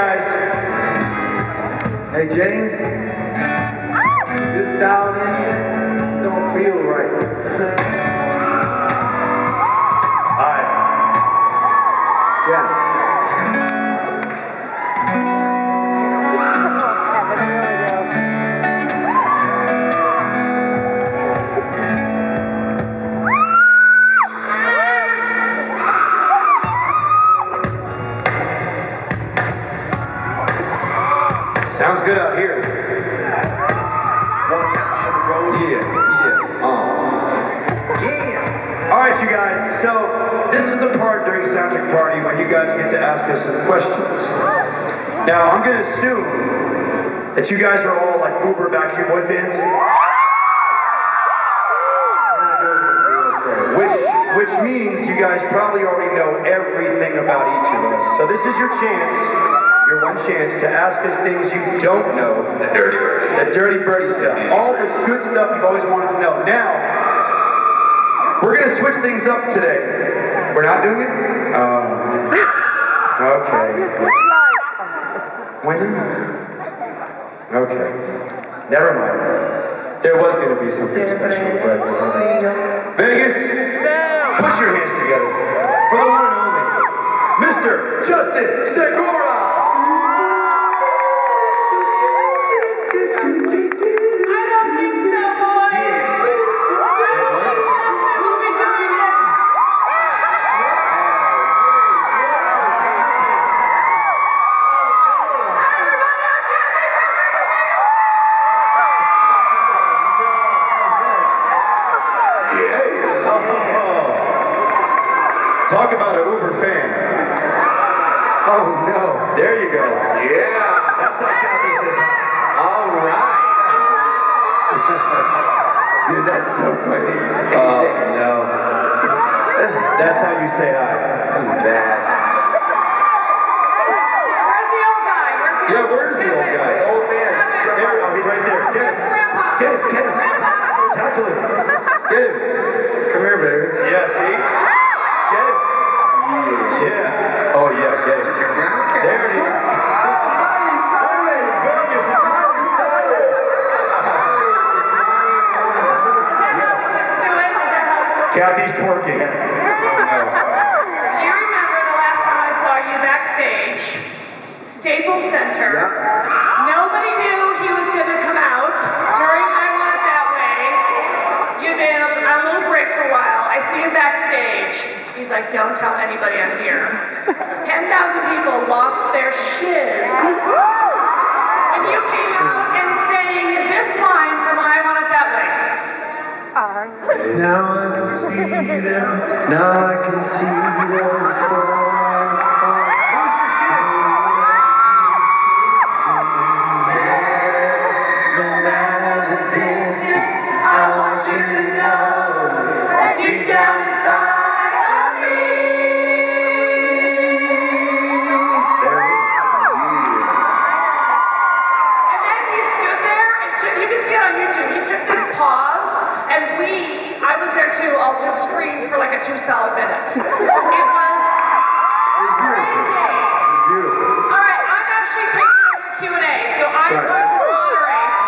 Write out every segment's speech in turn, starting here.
guys. Hey, James. This down in here don't feel right. All right. Yeah. Sounds good out here. One time for the road. Yeah. All right, you guys. So this is the part during Soundcheck Party when you guys get to ask us some questions. Now I'm gonna assume that you guys are all like uber Backstreet Boy fans. Which means you guys probably already know everything about each of us. So this is your chance. Your one chance to ask us things you don't know. The dirty birdie stuff. All the good stuff you've always wanted to know. Now, we're gonna switch things up today. We're not doing it? Okay. Why not? Okay. Never mind. There was gonna be something special, but Vegas, put your hands together for the one and only Mr. Justin Segura. Talk about an Uber fan. Oh no, there you go. Yeah. That's how Kathy says hi. All right. Dude, that's so funny. Oh no. That's how you say hi. That's bad. Where's the old guy? Yeah, where's the old guy? The old man. There, I'll be right there. Get him. Get him. Tackle him. Get him. Come here, baby. Yeah, see? Get him. Yeah. Oh yeah, get it. There it is. Kathy's twerking. Do you remember the last time I saw you backstage? Staples Center. Yeah. Nobody knew he was going to come out during I Want It That Way. You've been on a little break for a while. I see you backstage. He's like, don't tell anybody I'm here. 10,000 people lost their shiz when you came out and sang this line from I Want It That Way. Now I can see them. Now I can see them. Who's your shit? No matter the distance, I want you to know deep down inside. I was there too, I'll just scream for like 2 solid minutes. It was crazy. It was beautiful. Alright, I'm actually taking over Q&A, so I'm going to moderate.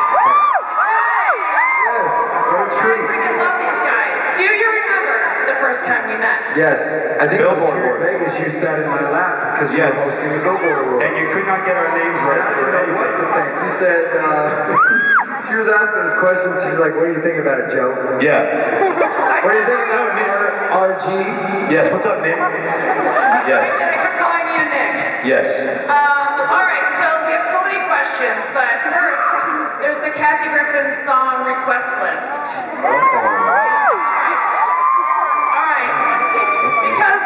Yes, what a treat. I freaking love these guys. Do you remember the first time we met? Yes, I think it was here in Vegas. You sat in my lap because you were hosting the Billboard Awards. And you could not get our names right. I didn't know what to think. You said, she was asking us questions. She's like, what do you think about it, Joe? Yeah. What do you think about it, RG? Yes, what's up, Nick? Yes. I kept calling you Nick. Yes. Alright, so we have so many questions, but first, there's the Kathy Griffin song request list. That's right. Alright, let's see. Because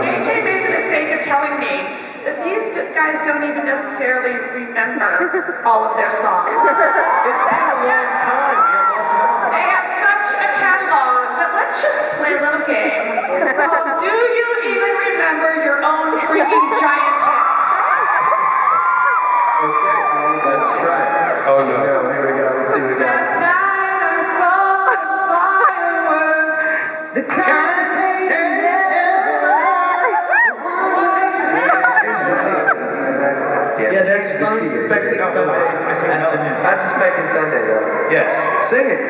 AJ made the mistake of telling me that these guys don't even necessarily remember all of their songs. It's been a long time. We have lots of albums. They have such a catalog that let's just play a little game called Do You Even Remember Your Own Freaking Giant Hits? Okay, let's try it. Oh no. Here we go. Let's see what we got. Last night I saw the fireworks. The kind Yes. Sing it.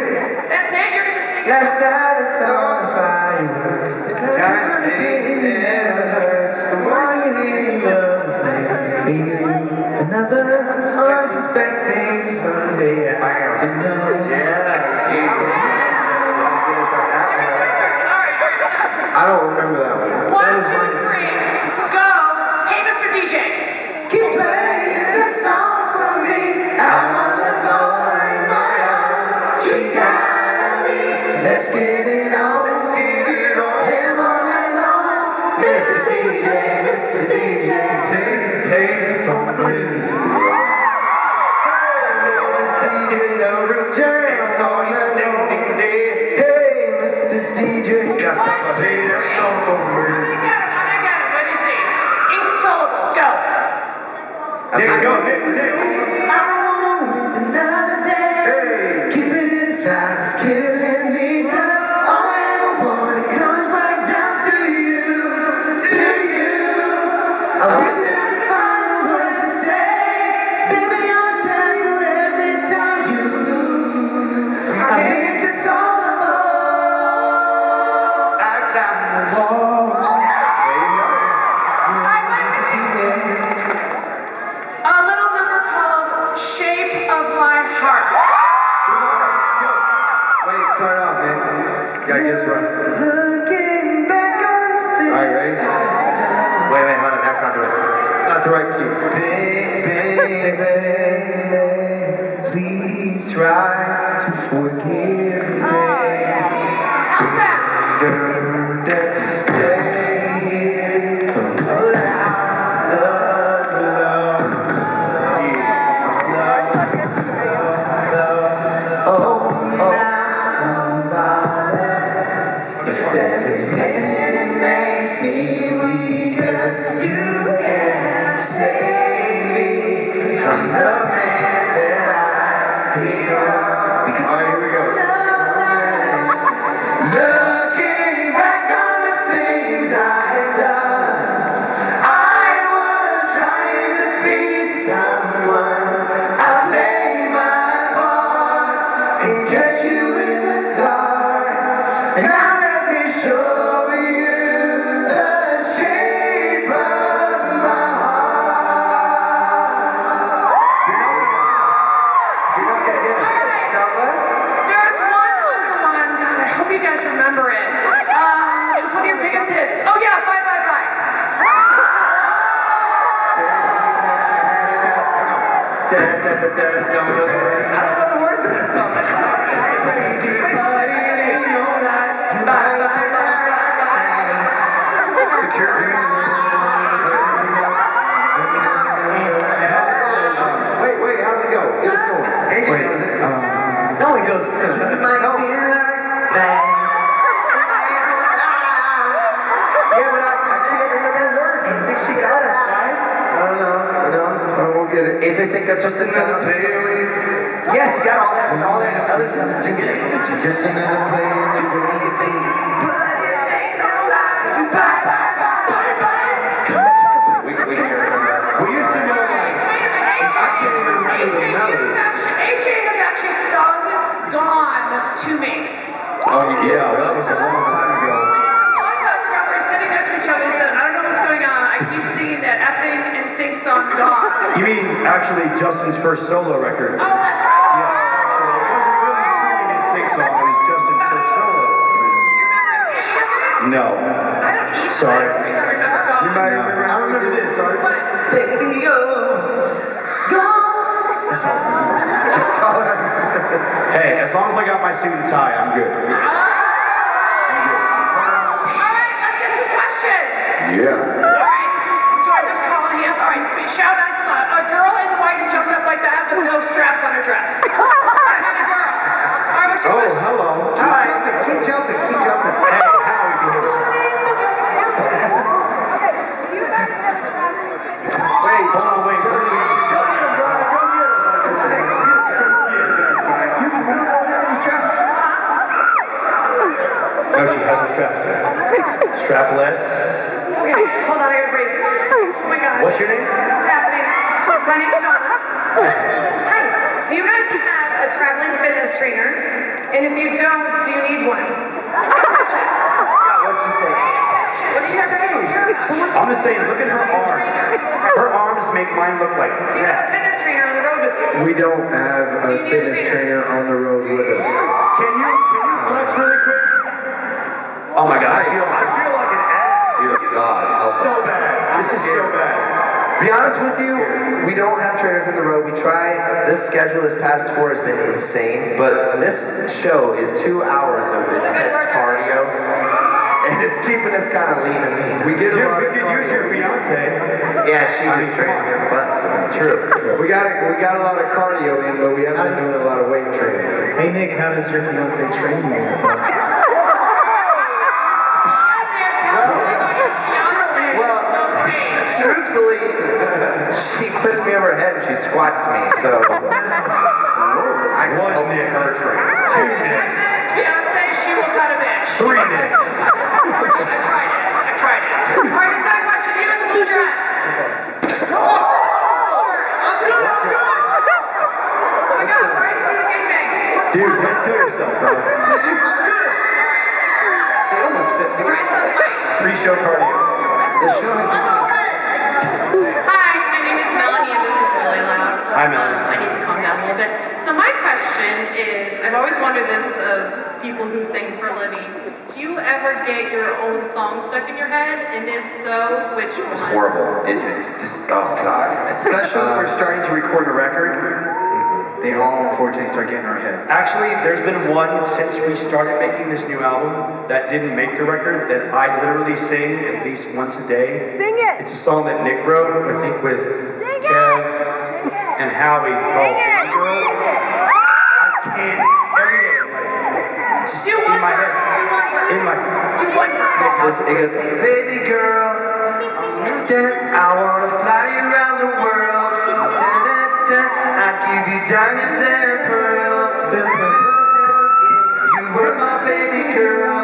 That's it? You're gonna sing it? Last night I saw the fireworks. The kind of thing that never hurts. The one you need to love is there. Another unsuspecting Sunday afternoon. I don't remember that one. 1, 2, 3, go! Hey, Mr. DJ. Keep playing that song for me. I'm on the floor in my house. She's got me. Let's get it on. Let's get it on. Jam all night long. Mr. DJ, Mr. DJ, play for me. Mr. DJ, no real jam. I saw you standing there. Hey, Mr. DJ, just play that song for me. I got it. What do you see? Inconsolable. Go. Nick, go. Nick. I don't wanna waste another day. Hey. Keeping it inside is killing me. 'Cause all I ever want, it comes right down to you, to you. I wish that I'd find the words to say. Baby, I'll tell you every time you. I make this all about. I climb the walls. A little number called Shape of My Heart. Wait, start off, man. Gotta get this right. Looking back on things. Alright, ready? Wait, hold on. That's not the right. It's not the right key. Baby, please try to forgive me. How's that? Stay here, don't put out the love. If everything makes me weaker, you can save me from the man that I become. Because Alright, here we go. looking back on the things I had done, I was trying to be someone. I played my part and kept you in the dark. And now let me show you the shape of my heart. You know what it is? That was? There's one other one. God, I hope you guys remember it. It was one of your biggest hits. Oh yeah, Bye Bye Bye. I don't know the words of this song. Crazy party and ain't no night. Bye, bye, bye, bye, bye. Security. Wait, how's it go? Get us going. AJ knows it. No, he goes, might be like that. Yeah, but I can't remember the words. I think she got us, guys. I don't know. I won't get it. If they think that's just another play. Yes, you got all that and all that other stuff. It's just another play. But it ain't no lie. Bye, bye, bye, bye. We used to know like. I can't even remember the melody. AJ has actually sung Gone to me. Oh yeah, that was a long time ago. A long time ago, we were sitting next to each other and said, I don't know what's going on. I keep singing that effing and sing song Gone. You mean actually Justin's first solo record? Oh, that's right. Yes, actually, it wasn't really truly an NSYNC song. It was Justin's first solo. Do you remember any of it? No. I don't either. Sorry. I remember Gone. Anybody remember? I remember this. What? Baby, you're gone. That's all. That's all I remember. Hey, as long as I got my suit and tie, I'm good. All right, let's get some questions. Yeah. All right, Joy, just calling hands. All right, shout out a girl in the white who jumped up like that with no straps on her dress. What kind of girl? All right, what's your question? Hello. Keep jumping. Hey, Howie, behave yourself. Wait, hold on, wait. Let's see. Go get him, bro. Go get him. You forgot all that straps. No, she has no straps. Strapless. Okay, hold on, I gotta break. Oh my god. What's your name? This is happening. My name's Shauna. Hi. Do you guys have a traveling fitness fitness trainer? And if you don't, do you need one? Yeah, what'd she say? What did you say? I'm just saying, look at her arms. Her arms make mine look like Do you have a fitness trainer on the road with you? We don't have a fitness trainer on the road with us. Can you flex really quick? Oh my god, I feel like an ass. Dear God. So bad. This is so bad. Be honest with you, we don't have trainers on the road. We try. This schedule, this past tour has been insane, but this show is 2 hours of intense cardio, and it's keeping us kind of lean and mean. We get a lot We of could use your cardio. fiance. Yeah, she was training me on the bus. True. We got a lot of cardio in, but we haven't been doing a lot of weight training. Hey Nick, how does your fiance train you on the bus? Well, truthfully, she puts me over her head and she squats me, so I can One help Nick. her train. 2 Nicks. Fiance, she will cut a bitch. 3 Nicks. I tried it. All right, who's got a question? You in the blue dress. Oh my God, we're into the gangbang. Dude, take care of yourself, bro. They almost fit me. Brian's on the mic. Pre-show cardio. The show has Hi, my name is Melanie, and this is really loud. Hi, Melanie. I need to calm down a little bit. So my question is, I've always wondered this of people who sing for a living. Do you ever get your own song stuck in your head? And if so, which one? It's horrible. It's just, oh God. Especially when we're starting to record a record, they all unfortunately start getting in our heads. Actually, there's been one since we started making this new album that didn't make the record that I literally sing at least once a day. Sing it. It's a song that Nick wrote, I think with Kev and Howie called Baby Girl. I can't every day, like, it's just Do in one my head. verse. Do one verse. In my Do one verse. It goes, baby girl, I wanna fly you around the world. I give you diamonds and pearls. You were my baby girl.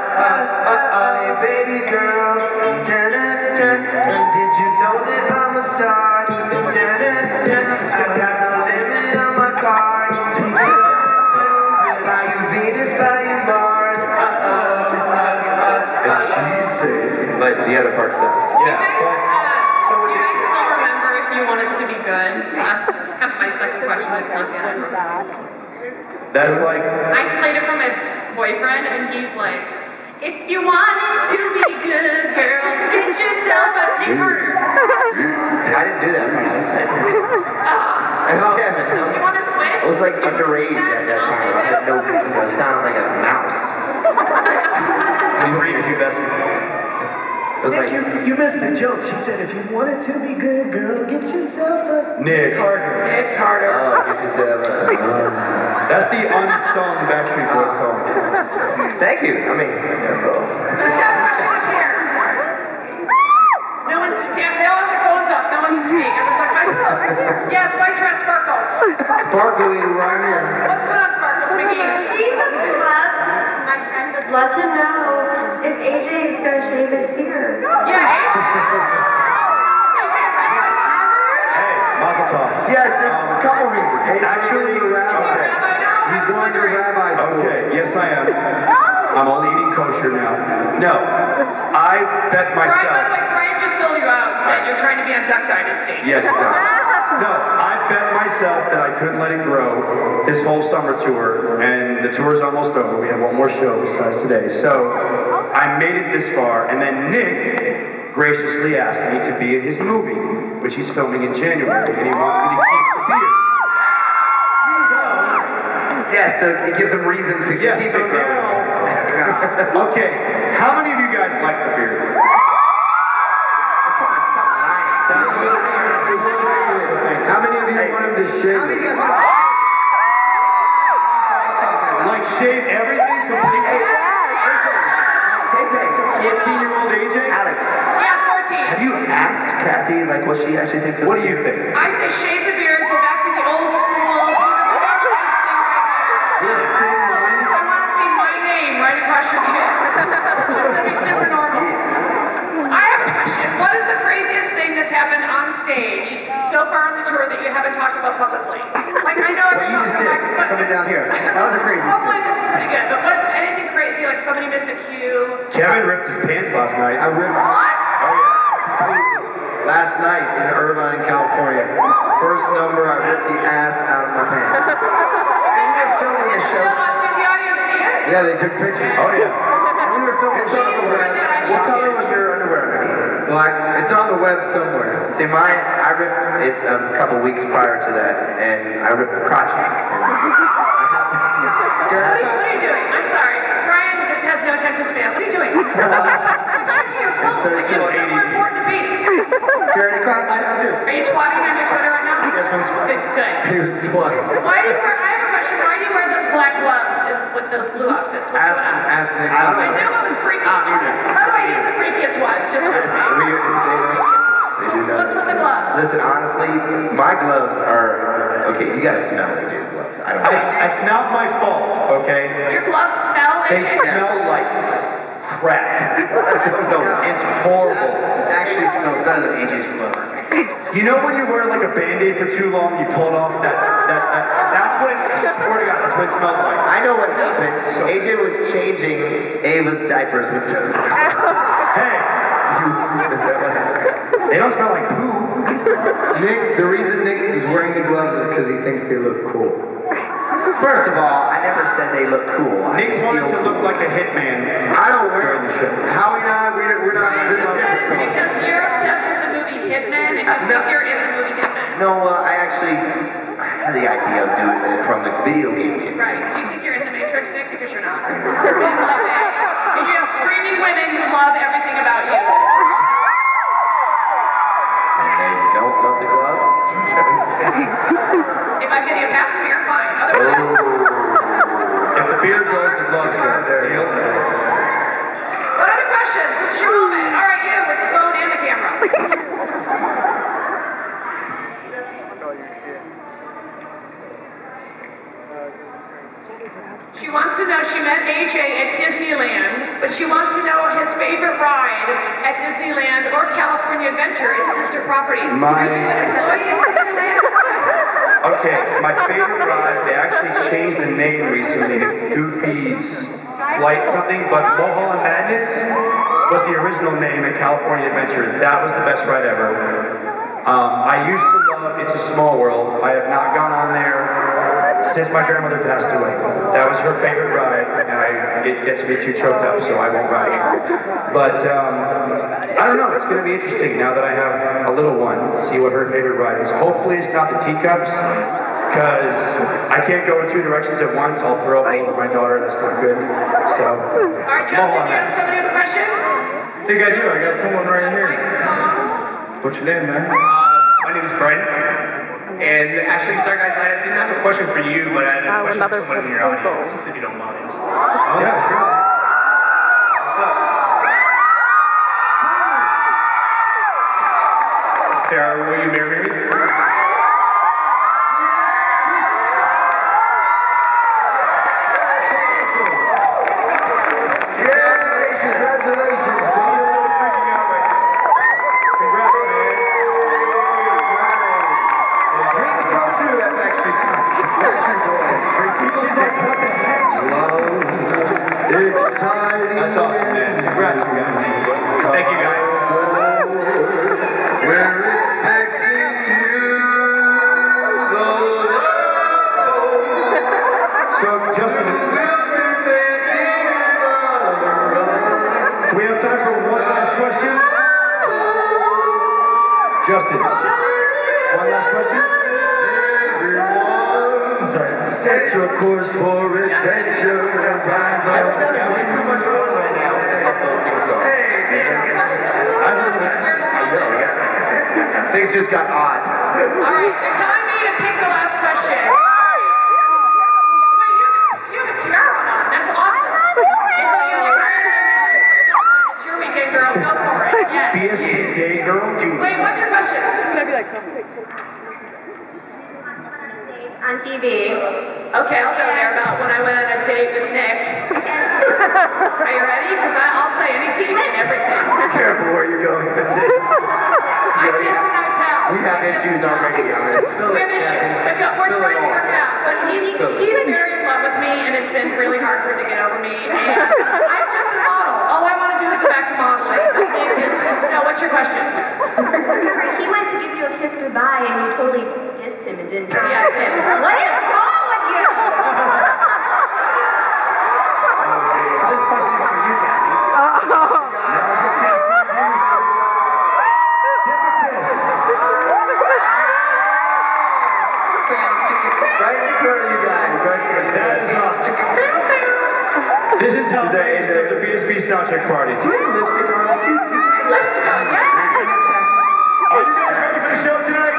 Hey, baby girl. Did you know that I'm a star? I got no limit on my card. Buy you Venus, buy you Mars. And she said, but the other part sucks. Yeah, but so Do you guys addictive. still remember If You Want It to Be Good? That's kind of my second question, but it's not good. That's like, I played it for my boyfriend, and he's like, if you want it to be good, girl, get yourself a Nick Carter. I didn't do that when I was like, that's Kevin. Do you want to switch? I was like underage at that time. I had no, it sounds like a mouse. we read a few best. It was Nick, like, you missed the joke. She said, if you want it to be good, girl, get yourself a Nick. Nick Carter. oh, get yourself That's the unsung Backstreet Boys song. Thank you. I mean, let's go. Who's got questions here? No one's, they all have their phones up. No one can speak. Everyone's like, yes, white dress sparkles. Sparkly right here. What's going on, Sparkles, McGee? She would love, my friend would love to know if AJ is going to shave his beard. Yeah, AJ. Hey, Mazel Tov. Yes, there's a couple reasons. Actually, rabbi. He's going to rabbi school. Okay, yes I am. I'm only eating kosher now. No, I bet myself. Brian just sold you out and said you're trying to be on Duck Dynasty. Yes, exactly. No, I bet myself that I couldn't let it grow this whole summer tour, and the tour's almost over. We have one more show besides today. So I made it this far, and then Nick graciously asked me to be in his movie, which he's filming in January, and he wants me to keep the beard. Yes, so it gives them reason to Yes, keep so it growing. now, okay, how many of you guys like the beard? Come on, stop lying. That's literally your two seconds, I think. How many of you want him to shave How many it? of you guys want Like shave everything completely? KJ, 14-year-old AJ? Alex, Yeah, 14. have you asked Kathy like what she actually thinks of What do you think? I say shave the beard, go back to the old school, do the big face thing right Your thin lines? there. I want to see my name right across your chin. Just to be super normal. I have a question. What is the craziest thing that's happened on stage so far on the tour that you haven't talked about publicly? Like, I know every What you song's just got did. down here. That was a crazy Hopefully thing. this is pretty good. But what's anything crazy? Like somebody missed a cue? Kevin ripped his pants last night. I ripped What? last night in Irvine, California. First number, I ripped the ass out of my pants. And we were filming a show. Did the audience see it? Yeah, they took pictures. Oh yeah. And we were filming a show. What color was your underwear underneath? Black. It's on the web somewhere. See, mine, I ripped it a couple weeks prior to that, and I ripped the crotch out. What are you doing? I'm sorry. Brian has no attention span. What are you doing? Checking your phone. Like you're more important to me. Dirty crotch? Are you twatting on your Twitter right now? Yes, I'm twatting. Good. He was sweating. Why do you wear, I have a question. Why do you wear those black gloves with those blue outfits? What's going on? Ask Nick. I don't I know. knew it was freaky. I don't either. By the way, he's the freakiest one. Just trust me. So what's with the gloves? Listen, honestly, my gloves are, okay, you gotta smell the new gloves. I don't know. It's not my fault, okay? Your gloves smell. They smell like crap. No, it's horrible. It actually smells better than AJ's gloves. You know when you wear like a Band-Aid for too long, you pull it off, that's what it's, I swear to God, that's what it smells like. I know what happened. AJ was changing Ava's diapers with those gloves. Hey, Is that what happened? they don't smell like poo. Nick, the reason Nick is wearing the gloves is because he thinks they look cool. First of all, I never said they look cool. I Nick wanted to feel look like a hitman I don't wear during the show. Howie and I, we're not Brian just said it's because you're obsessed with the movie Hitman and you think you're in the movie Hitman. No, I actually had the idea of doing it from the video game Hitman. Right. Do you think you're in the Matrix, Nick? Because you're not. You're in the Hitman. And you have screaming women who love everything about you. And they don't love the gloves. If I'm getting a pap smear, fine. Otherwise, If the beard goes, the gloves go. Deal? what other questions? This is your moment. All right, you with the phone and the camera. She wants to know, she met AJ at Disneyland, but she wants to know his favorite ride at Disneyland or California Adventure, its sister property. Are you an employee at Disneyland? Okay, my favorite ride, they actually changed the name recently to Goofy's Flight something, but Mulholland Madness was the original name at California Adventure. That was the best ride ever. I used to love It's a Small World. I have not gone on there since my grandmother passed away. That was her favorite ride, and it gets me too choked up, so I won't ride it. But I don't know, it's going to be interesting now that I have a little one, see what her favorite ride is. Hopefully it's not the teacups, because I can't go in two directions at once. I'll throw up all over my daughter, that's not good. So, All right, Justin, you have somebody have a question? I think I do. I got someone right here. What's your name, man? My name is Brent. And actually, sorry guys, I didn't have a question for you, but I had a question for someone in your audience, if you don't mind. yeah, sure. What's up? Sarah, will you marry me? Congratulations, bro. Freaking out right now. Congrats, man. Dreams come true at Backstreet concert. Backstreet Boys. She's like, what the heck? Love, exciting. That's awesome, man. Congrats, you guys. Thank you guys. We're expecting you, the love. So, Justin, do we have time for one last question? Justin, one last question? I'm sorry. Set your course for adventure and rise on. Having too much fun right now with the headphone thing song. Things just got odd. All right, they're telling me to pick the last question. Wait, you have a tiara on. That's awesome. Is that your It's your weekend, girl. Go for it. Yes. BSB Day Girl, dude. Wait, what's your question? On TV. Okay, I'll go there about when I went on a date with Nick. Are you ready? Because I'll say anything and everything. Be careful where you're going with this. I kiss and I tell. We have issues already on this. We have issues. We're trying to work it out. But he's very in love with me, and it's been really hard for him to get over me. And I'm just a model. All I want to do is go back to modeling. I think is, no, what's your question? Remember, he went to give you a kiss goodbye and you totally dissed him and didn't give you Yeah, a kiss. What is wrong with you? So this question is for you, Kathy. Now's your chance to introduce them. Give a kiss. Right in front of you guys. Right in front of you. That is awesome. This is how Vegas does a BSB soundcheck party. Do you have lipstick on? Lipstick on, yes. Are you guys ready for the show tonight?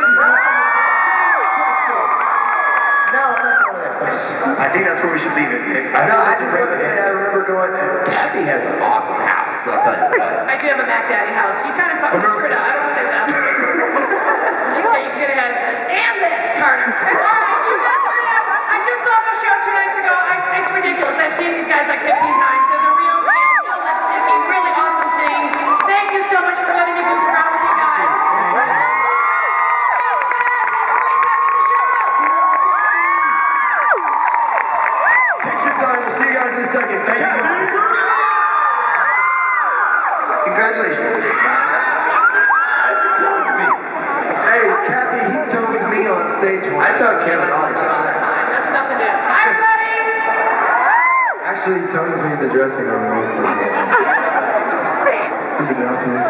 No, I'm not going to that question. I think that's where we should leave it. No, I just want to say I remember going, Kathy has an awesome house, I'll tell you that. I do have a Mac Daddy house. You kind of fucking screwed up. I don't want to say that. Just say you could have had this and this, Carter. All right, you guys are gonna have. I just saw the show 2 nights ago. It's ridiculous. I've seen these guys like 15 times. They're the real deal. No lip syncing. Really awesome singing. Thank you so much for letting me goof around with you guys. Thanks, fans. Have a great time at the show. Picture time. We'll see you guys in a second. Thank you. Congratulations. Hey, Kathy, he toned me on stage once. I tell Kevin all the All time. the time. That's nothing new. Hi, everybody. Actually, he tones me in the dressing room most of the time. In the bathroom.